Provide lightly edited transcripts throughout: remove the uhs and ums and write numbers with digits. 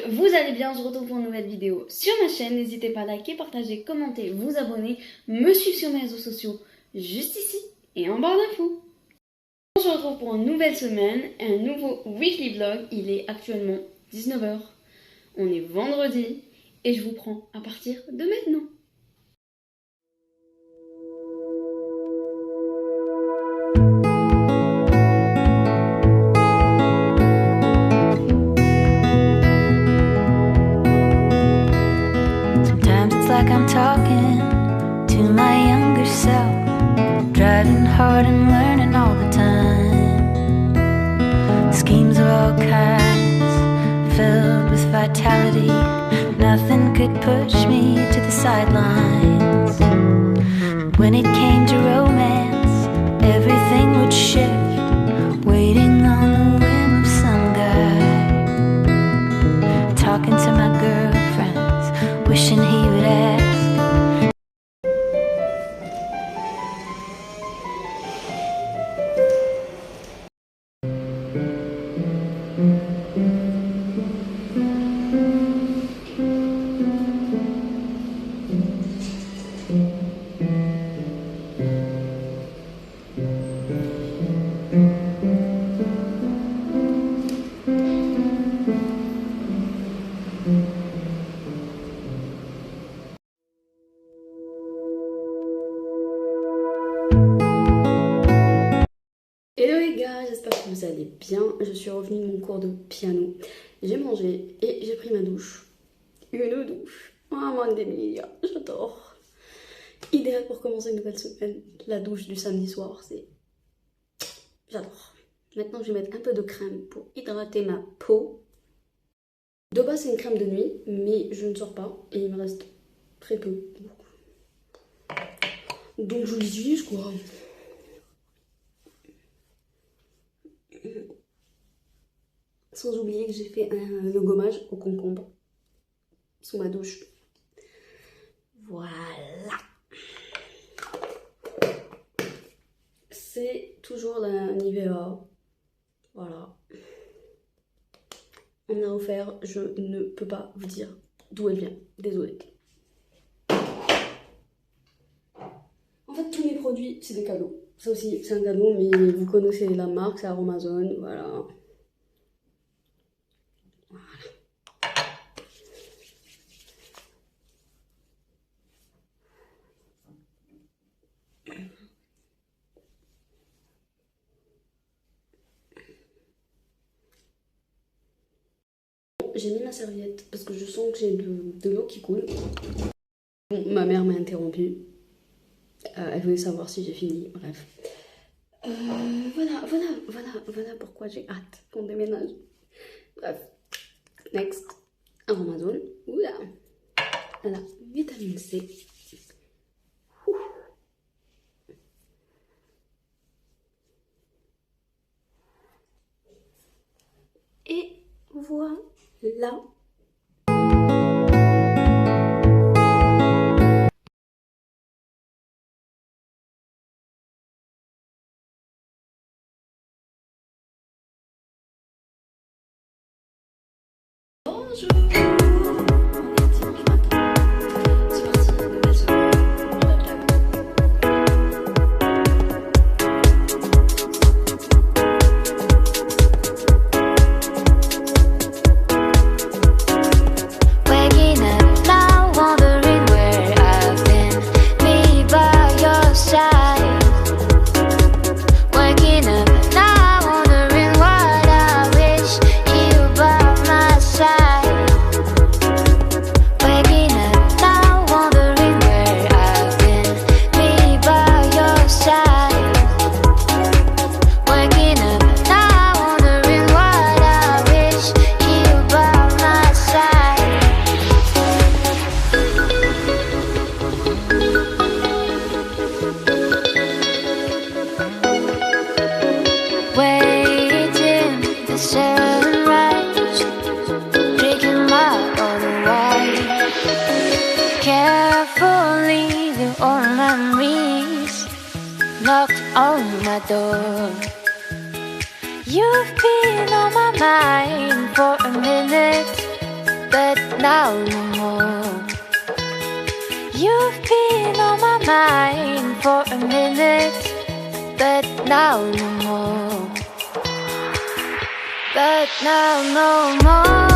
vous allez bien, on se retrouve pour une nouvelle vidéo sur ma chaîne. N'hésitez pas à liker, partager, commenter, vous abonner, me suivre sur mes réseaux sociaux juste ici et en barre d'infos. On se retrouve pour une nouvelle semaine, un nouveau weekly vlog. Il est actuellement 19h, on est vendredi et je vous prends à partir de maintenant. Like I'm talking to my younger self, driving hard and learning all the time. Schemes of all kinds, filled with vitality. Nothing could push me to the sidelines. When it came to romance, everything would shift, waiting on the whim of some guy. Talking to my girlfriends, wishing he would ask. Hello les gars, j'espère que vous allez bien. Je suis revenue de mon cours de piano. J'ai mangé et j'ai pris ma douche. Une douche. Vraiment d'Emilia, j'adore. Idéal pour commencer une nouvelle semaine. La douche du samedi soir, c'est... J'adore. Maintenant, je vais mettre un peu de crème pour hydrater ma peau. De base, c'est une crème de nuit, mais je ne sors pas et il me reste très peu. Donc je l'utilise quoi. Sans oublier que j'ai fait le gommage au concombre sous ma douche. Voilà. C'est toujours la Nivea. Voilà. On a offert, je ne peux pas vous dire d'où elle vient. Désolée. En fait, tous mes produits, c'est des cadeaux. Ça aussi, c'est un cadeau, mais vous connaissez la marque, c'est Aromazone. Voilà. J'ai mis ma serviette parce que je sens que j'ai de l'eau qui coule. Bon, ma mère m'a interrompue. Elle voulait savoir si j'ai fini. Bref. Voilà pourquoi j'ai hâte qu'on déménage. Bref. Next. Aromazone. Oula. Voilà. Vitamine C. Ouh. Et voilà. Bonjour. knocked on my door. You've been on my mind for a minute. but now no more. You've been on my mind for a minute, but now no more. But now no more.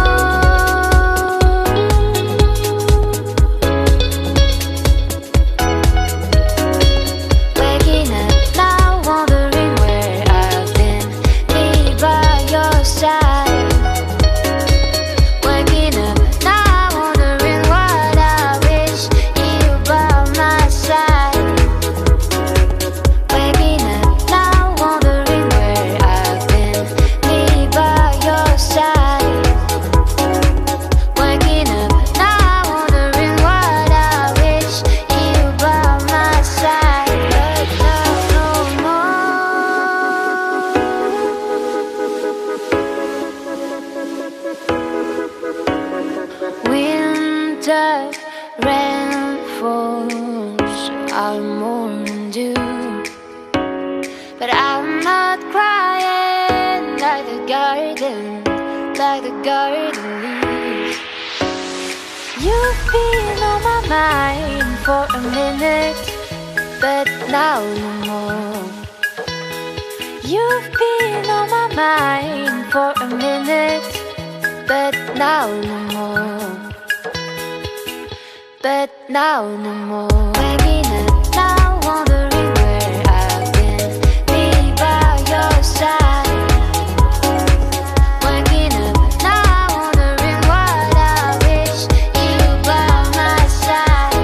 Waking up now, wondering where I've been, me by your side. Waking up now, wondering what I wish you by my side. Waking up now, wondering where I've been, me by your side. Waking up now, wondering what I wish you by my side. But now no more. Winter rain falls, I'm mourning dew, but I'm not crying like the garden leaves. You've been on my mind for a minute, but now no more. You've been on my mind for a minute, but now no more. But now no more. Waking up now, wondering where I've been, me by your side. Waking up now, wondering what I wish you by my side.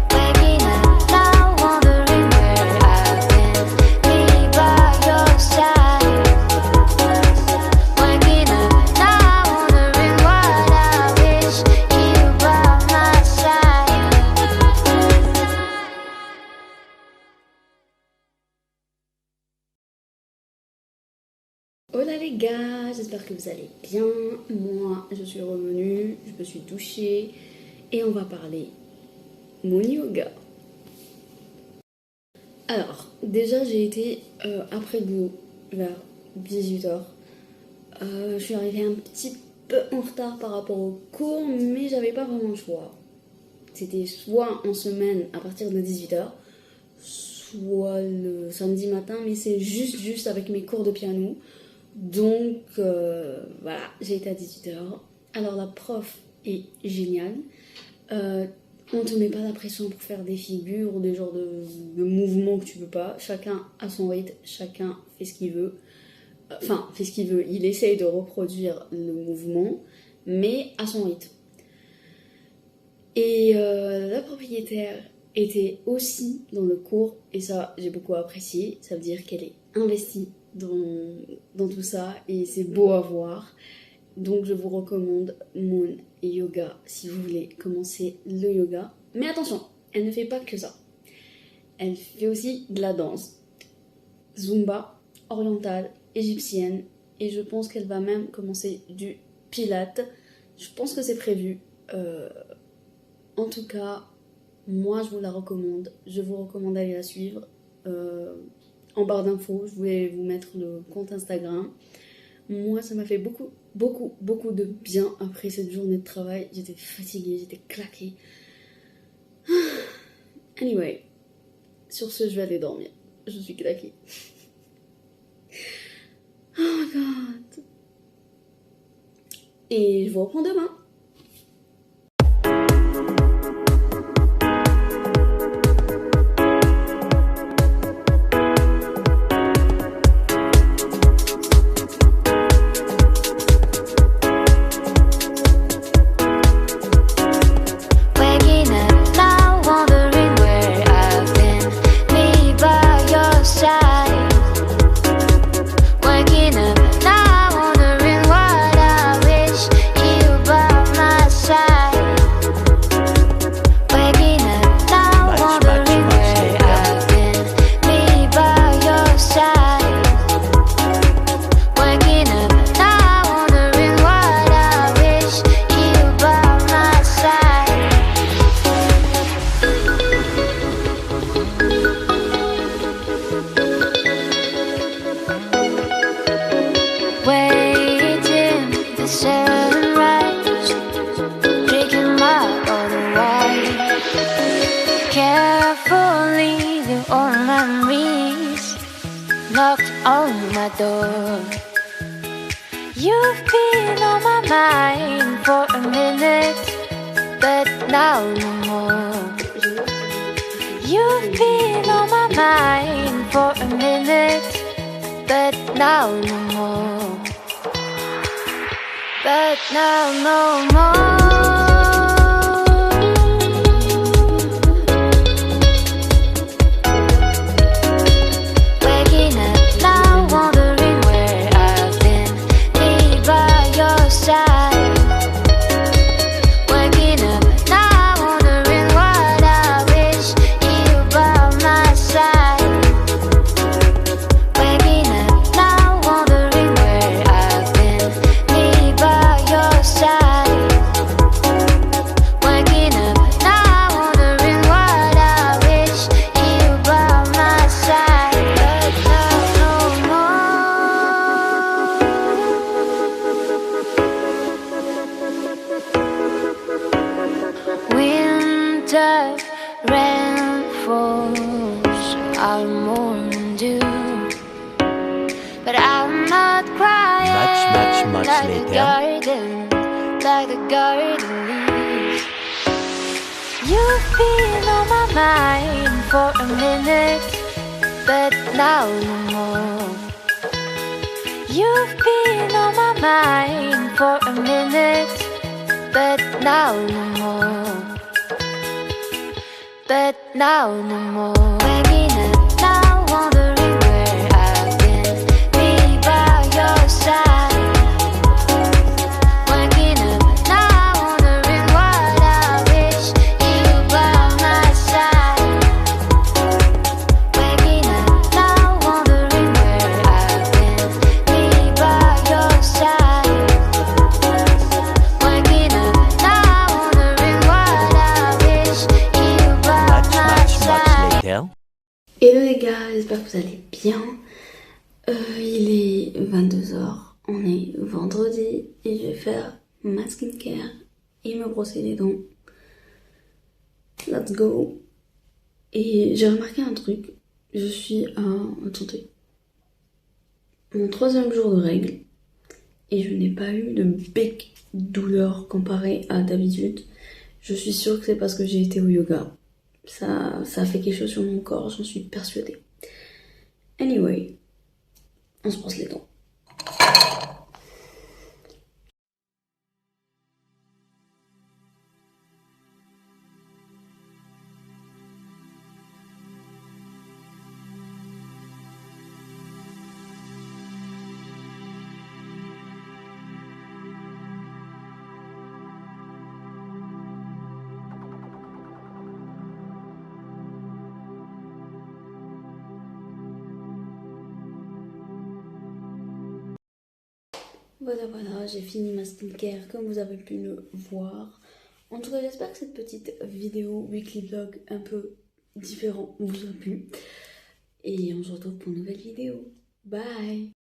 Waking up now, wondering where I've been, me by your side. Waking up now, wondering what I wish you by my side. Hola les gars, j'espère que vous allez bien. Moi, je suis revenue, je me suis douchée et on va parler mon yoga. Alors, déjà j'ai été après le boulot vers 18h. Je suis arrivée un petit peu en retard par rapport au cours, mais j'avais pas vraiment le choix. C'était soit en semaine à partir de 18h, soit le samedi matin, mais c'est juste avec mes cours de piano. Donc voilà, j'ai été à 18h. Alors la prof est géniale. On te met pas la pression pour faire des figures ou des genres de mouvements que tu veux pas. Chacun a son rythme, chacun fait ce qu'il veut. Enfin, fait ce qu'il veut. Il essaye de reproduire le mouvement, mais à son rythme. Et la propriétaire était aussi dans le cours, et ça j'ai beaucoup apprécié. Ça veut dire qu'elle est investie dans tout ça et c'est beau à voir. Donc je vous recommande Moon Yoga si vous voulez commencer le yoga. Mais attention, elle ne fait pas que ça. Elle fait aussi de la danse, zumba, orientale, égyptienne, et je pense qu'elle va même commencer du pilate. Je pense que c'est prévu. En tout cas, moi je vous la recommande. Je vous recommande d'aller la suivre. En barre d'infos, je vais vous mettre le compte Instagram. Moi, ça m'a fait beaucoup de bien après cette journée de travail. J'étais fatiguée, j'étais claquée. Anyway, sur ce, je vais aller dormir. Je suis claquée. Oh my god. Et je vous reprends demain. Waking up now, wondering what I wish you by memories knocked on my door. You've been on my mind for a minute, but now no more. You've been on my mind for a minute, but now no more. But now no more. Waking up now, wondering where I've been, me by your side. Waking up now, wondering what I wish you by my side. Waking up now, wondering where I've been, me by your side. Waking up now, wondering what I wish you by my side. But now no more. Winter rain falls, I'll mourn you, but I'm not crying Much like later. like the garden leaves. You've been on my mind for a minute, but now no more. You've been on my mind for a minute, but now no more. But now no more. Waking up now, wondering where I've been, me by your side. Waking up now, wondering what I wish you by my side. Waking up now, wondering where I've been, me by your side. Waking up now, wondering what I wish you by my side. later. Hello les gars, j'espère que vous allez bien. Il est 22h, on est vendredi et je vais faire ma skincare et me brosser les dents. Let's go. Et j'ai remarqué un truc, je suis à, attendez, mon 3e jour de règles et je n'ai pas eu de bec douleur comparé à d'habitude. Je suis sûre que c'est parce que j'ai été au yoga. Ça a fait quelque chose sur mon corps, j'en suis persuadée. Anyway, on se brosse les dents. Voilà, j'ai fini ma skincare comme vous avez pu le voir. En tout cas, j'espère que cette petite vidéo weekly vlog un peu différent vous a plu. Et on se retrouve pour une nouvelle vidéo. Bye!